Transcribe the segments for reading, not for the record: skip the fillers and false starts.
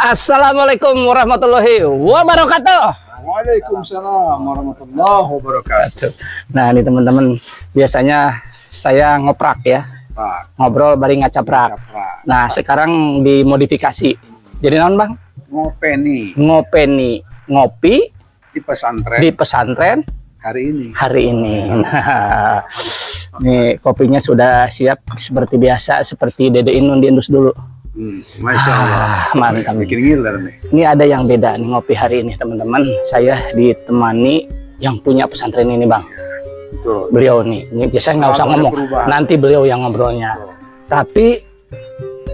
Assalamualaikum warahmatullahi wabarakatuh. Waalaikumsalam warahmatullahi wabarakatuh. Nah, ini teman-teman, biasanya saya ngoprak ya, Pak, ngobrol bari ngacaprak. Nah, sekarang dimodifikasi. Jadi naon, Bang? Ngopeni, ngopi di pesantren hari ini. Nah, nih kopinya sudah siap seperti biasa, seperti Dede Inun diendus dulu. Masya Allah, mantap. Bikin ngiler nih. Ini ada yang beda nih ngopi hari ini, teman-teman. Saya ditemani yang punya pesantren ini, Bang. Betul. Beliau nih, ini biasanya nggak usah ngomong, nanti beliau yang ngobrolnya. Tapi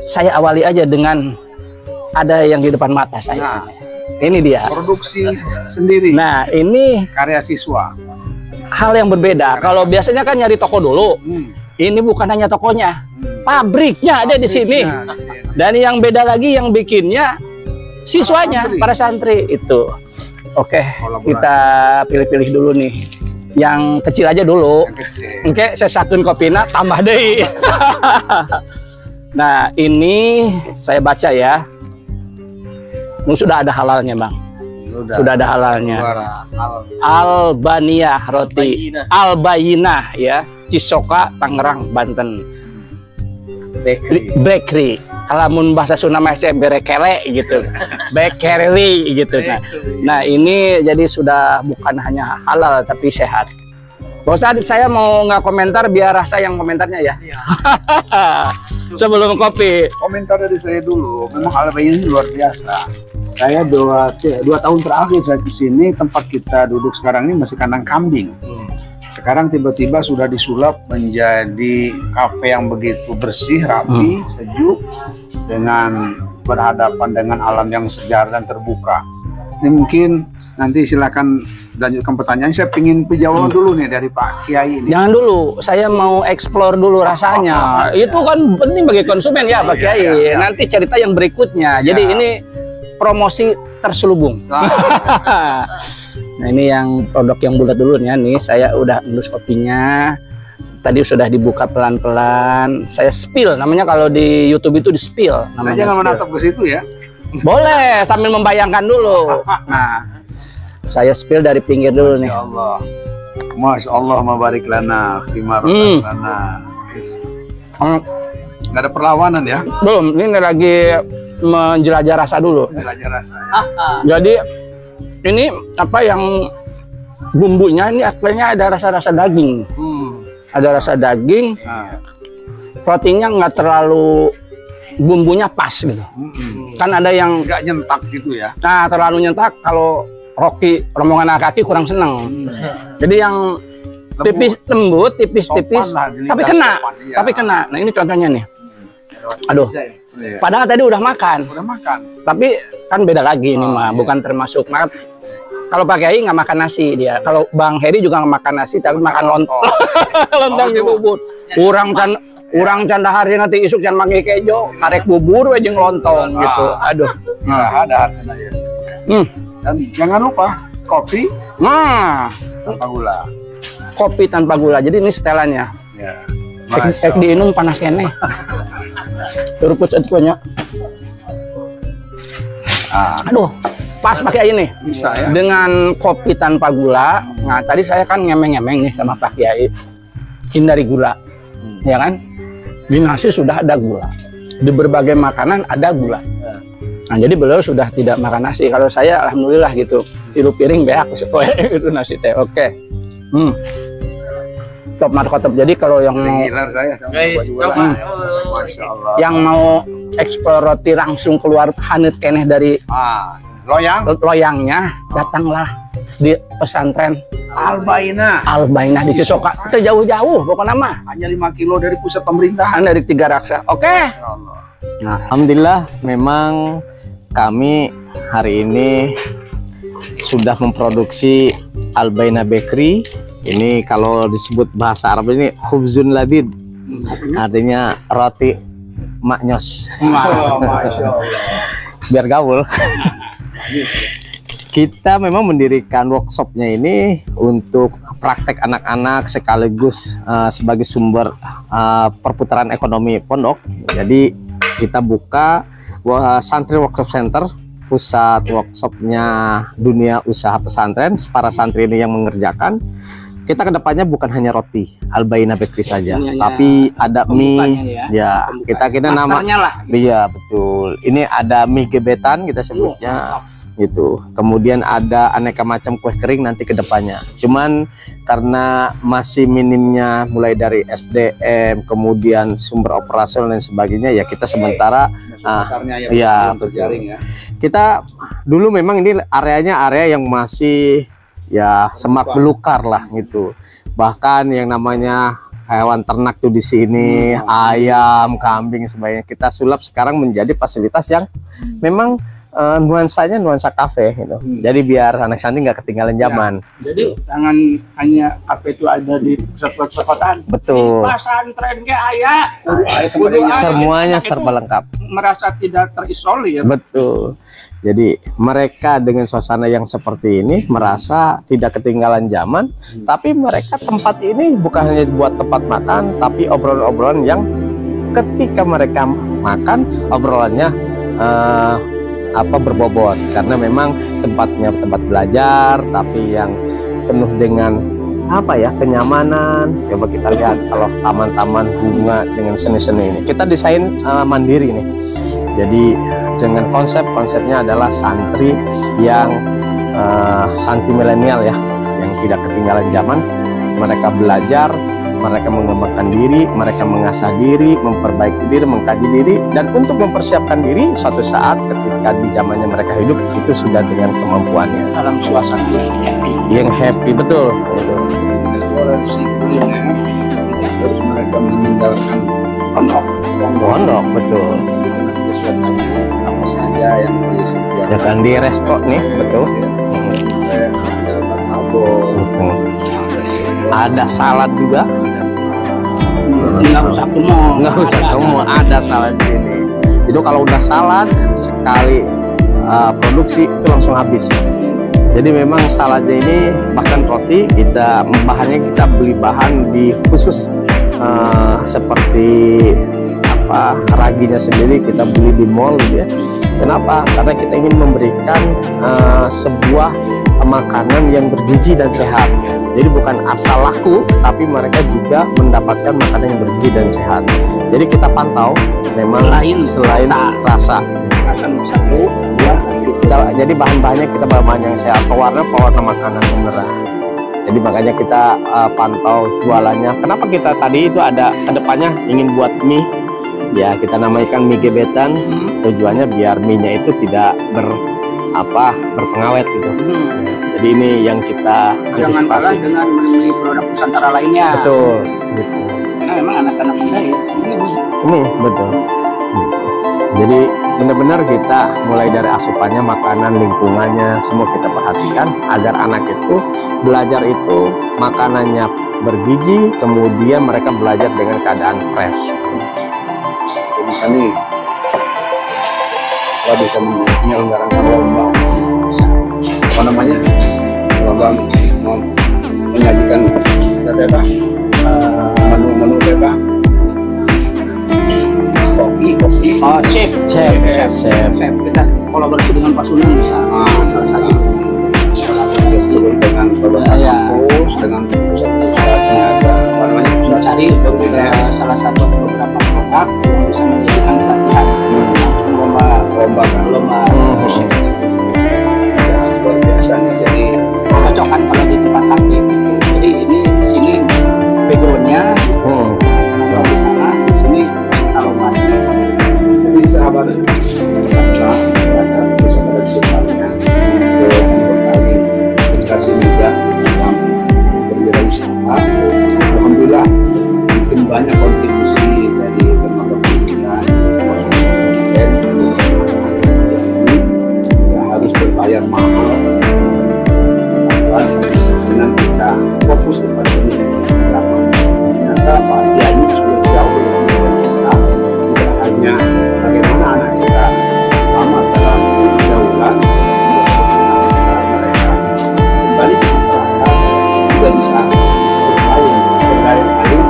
saya awali aja dengan ada yang di depan mata saya. Ini dia. Produksi sendiri. Nah, ini karya siswa. Hal yang berbeda. Kalau biasanya kan nyari toko dulu. Ini bukan hanya tokonya, pabriknya ada di sini. Dan yang beda lagi, yang bikinnya siswanya, para santri itu. Oke, kita pilih-pilih dulu nih. Yang kecil aja dulu. Oke, saya sakuin kopina, tambah deh. Nah, ini saya baca ya. Sudah ada halalnya, Bang. Sudah ada halalnya. Albaniyah roti. Albayinah ya. Cisoka, Tangerang, Banten. Bakery. Alamun bahasa Sunda masih berekele gitu. Bakery gitu. Nah, ini jadi sudah bukan hanya halal tapi sehat. Bos, tadi saya mau nggak komentar biar rasa yang komentarnya ya. Sebelum kopi. Komentar dari saya dulu. Memang Albayinah ini luar biasa. Saya dua tahun terakhir saya kesini, tempat kita duduk sekarang ini masih kandang kambing. Sekarang tiba-tiba sudah disulap menjadi kafe yang begitu bersih, rapi, sejuk, dengan berhadapan dengan alam yang segar dan terbuka. Ini mungkin nanti silakan lanjutkan pertanyaan. Saya ingin jawaban dulu nih dari Pak Kiai ini. Jangan dulu, saya mau explore dulu rasanya. Itu kan penting bagi konsumen ya, Pak Kiai. Nanti cerita yang berikutnya. Jadi ini promosi terselubung. Nah, ini yang produk yang bulat dulu ya. Nih saya udah endus kopinya. Tadi sudah dibuka pelan-pelan. Saya spill, namanya kalau di YouTube itu di spill. Saya jangan menatap ke situ ya. Boleh sambil membayangkan dulu. Nah, saya spill dari pinggir dulu nih. Masya Allah. Masya Allah, mabarik lana, khimar lana. Nggak ada perlawanan ya? Belum, ini lagi menjelajah rasa dulu. Jelajah rasa. Jadi ini apa yang bumbunya ini akhirnya ada rasa-rasa daging. Ada rasa daging. Rotinya nggak terlalu, bumbunya pas gitu. Kan ada yang nggak nyentak gitu ya. Nah, terlalu nyentak, kalau rombongan kaki kurang seneng. Jadi yang tipis lembut, tipis-tipis, tapi kena. Tapi kena. Nah, ini contohnya nih. Aduh. Padahal tadi udah makan. Tapi kan beda lagi ini mah, bukan termasuk. Kalau Pak Kiai nggak makan nasi dia. Kalau Bang Heri juga nggak makan nasi, tapi makan lontong. Lontong di bubur. Urang canda hari nanti isuk jangan pakai kejo, karek bubur wajeng lontong gitu. Aduh. Ada hasilnya ya. Dan jangan lupa kopi tanpa gula. Kopi tanpa gula. Jadi ini setelannya. Ya. Ek diinum panas kene. Teruput setuanya. Aduh, pas pakai ini. Bisa ya. Dengan kopi tanpa gula. Nah, tadi saya kan ngemeng-ngemeng nih sama Pak Kiai. Hindari gula. Ya kan? Di nasi sudah ada gula. Di berbagai makanan ada gula. Nah, jadi beliau sudah tidak makan nasi. Kalau saya alhamdulillah gitu. Tilu piring beak gitu nasi teh. Oke. Top markotop. Jadi kalau yang mau yang mau ekspor roti langsung keluar hanet keneh dari loyangnya, datanglah di pesantren Albayinah di Cisoka. Itu jauh-jauh pokoknya mah. Hanya 5 kilo dari pusat pemerintahan. Dari Tiga Raksa. Oke. Nah, alhamdulillah memang kami hari ini sudah memproduksi Albayinah Bakery. Ini kalau disebut bahasa Arab ini khubzun ladid, artinya roti maknyos. Biar gaul. Kita memang mendirikan workshopnya ini untuk praktek anak-anak sekaligus sebagai sumber perputaran ekonomi pondok. Jadi kita buka Santri Workshop Center, pusat workshopnya dunia usaha pesantren. Para santri ini yang mengerjakan. Kita kedepannya bukan hanya roti Al-Bayyinah Bakery saja, tapi ada mie. Ya, kita nama. Iya betul. Ini ada mie gebetan kita sebutnya. Gitu. Kemudian ada aneka macam kue kering nanti kedepannya. Cuman karena masih minimnya mulai dari SDM, kemudian sumber operasional dan sebagainya, ya kita sementara ya berjaring ya. Kita dulu memang ini areanya area yang masih ya semak belukar lah gitu. Bahkan yang namanya hewan ternak tuh di sini, ayam, kambing sebagainya kita sulap sekarang menjadi fasilitas yang memang nuansanya nuansa kafe gitu. Jadi biar anak santri nggak ketinggalan zaman. Ya, jadi jangan hanya kafe itu ada di pusat perkotaan. Betul. Pesantren kayak ayah, semuanya serba lengkap. Merasa tidak terisolir. Betul. Jadi mereka dengan suasana yang seperti ini merasa tidak ketinggalan zaman. Tapi mereka tempat ini bukan hanya buat tempat makan, tapi obrolan-obrolan yang ketika mereka makan obrolannya berbobot, karena memang tempatnya tempat belajar tapi yang penuh dengan kenyamanan. Coba kita lihat kalau taman-taman bunga dengan seni-seni ini kita desain mandiri nih. Jadi dengan konsepnya adalah santri yang santri milenial ya, yang tidak ketinggalan zaman. Mereka belajar, mereka mengembangkan diri, mereka mengasah diri, memperbaiki diri, mengkaji diri, dan untuk mempersiapkan diri suatu saat ketika di zamannya mereka hidup itu sudah dengan kemampuannya. Dalam suasana yang happy, betul. Eksplorasi kuliner tidak harus mereka meninggalkan pondok, betul. Apa saja yang disediakan. Ya kan di resto nih, betul. Ada salad juga. Nggak usah ketemu, ada salad sini. Itu kalau udah salad sekali produksi itu langsung habis. Jadi memang saladnya ini bahkan roti bahannya kita beli bahan di khusus seperti raginya sendiri kita beli di mall gitu ya. Kenapa? Karena kita ingin memberikan sebuah makanan yang bergizi dan sehat. Jadi bukan asal laku, tapi mereka juga mendapatkan makanan yang bergizi dan sehat. Jadi kita pantau memang selain rasa satu ya, jadi bahan-bahannya kita bahan yang sehat, pewarna makanan beneran. Jadi makanya kita pantau jualannya. Kenapa kita tadi itu ada kedepannya ingin buat mie, ya kita namakan mie gebetan. Tujuannya biar mie-nya itu tidak berpengawet gitu. Jadi ini yang kita jangan kalah dengan membeli produk Nusantara lainnya. Betul. Gitu. Karena memang anak-anak muda ya ini betul. Jadi benar-benar kita mulai dari asupannya, makanan, lingkungannya semua kita perhatikan agar anak itu belajar itu makanannya bergizi, kemudian mereka belajar dengan keadaan fresh. Misalnya kita bisa menyelenggarakan lomba, lomba menyajikan menu kopi. Oh, chef. Kita kolaborasi dengan Pak Sunan bisa. Dengan kampus, dengan pusat-pusatnya ada pusat cari salah satu beberapa produk yang bisa menjadikan pelatihan lomba luar biasa nih. Jadi cocok kan kalau di tempat aktif. Jadi ini di sini backgroundnya di sana, di sini peserta lomba. Jadi sahabat bisa pada sekitarnya berbekali edukasi muda dalam berwirausaha. Alhamdulillah mungkin banyak kontribusi dari lembaga pendidikan harus berbayar mahal dengan kita fokus kepada ini. Ternyata bagiannya sudah jauh lebih kita, tidak hanya bagaimana anak kita selamat dalam pergaulan, mereka kembali ke masyarakat juga bisa bersaing, berdaya saing,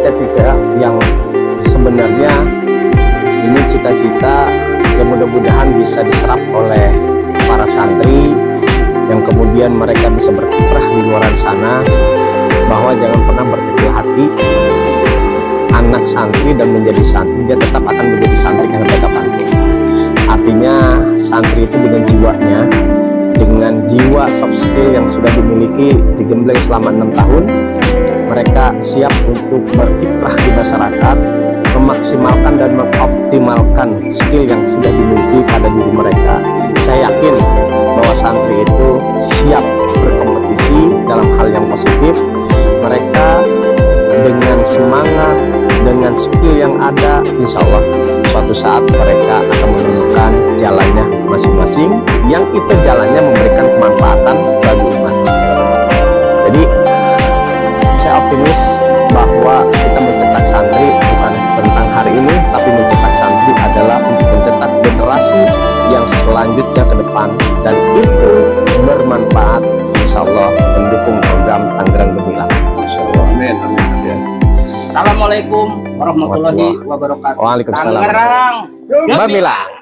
cita-cita yang sebenarnya ini cita-cita yang mudah-mudahan bisa diserap oleh para santri, yang kemudian mereka bisa berkiprah di luar sana, bahwa jangan pernah berkecil hati. Anak santri dan menjadi santri, dia tetap akan menjadi santri sampai kapanpun. Artinya santri itu dengan jiwanya, dengan jiwa soft skill yang sudah dimiliki, digembleng selama 6 tahun, mereka siap untuk berkiprah di masyarakat, memaksimalkan dan mengoptimalkan skill yang sudah dimiliki pada diri mereka. Saya yakin bahwa santri itu siap berkompetisi dalam hal yang positif. Mereka dengan semangat, dengan skill yang ada, insya Allah suatu saat mereka akan menemukan jalannya masing-masing, yang itu jalannya memberikan kemanfaatan bagi umat. Jadi saya optimis bahwa kita mencetak santri bukan tentang hari ini, tapi mencetak santri adalah untuk mencetak generasi yang selanjutnya ke depan, dan itu bermanfaat insya Allah mendukung program Tangerang Gemilang. Insya Allah, amin, amin, amin. Assalamualaikum warahmatullahi wabarakatuh. Waalaikumsalam. Tangerang Gemilang.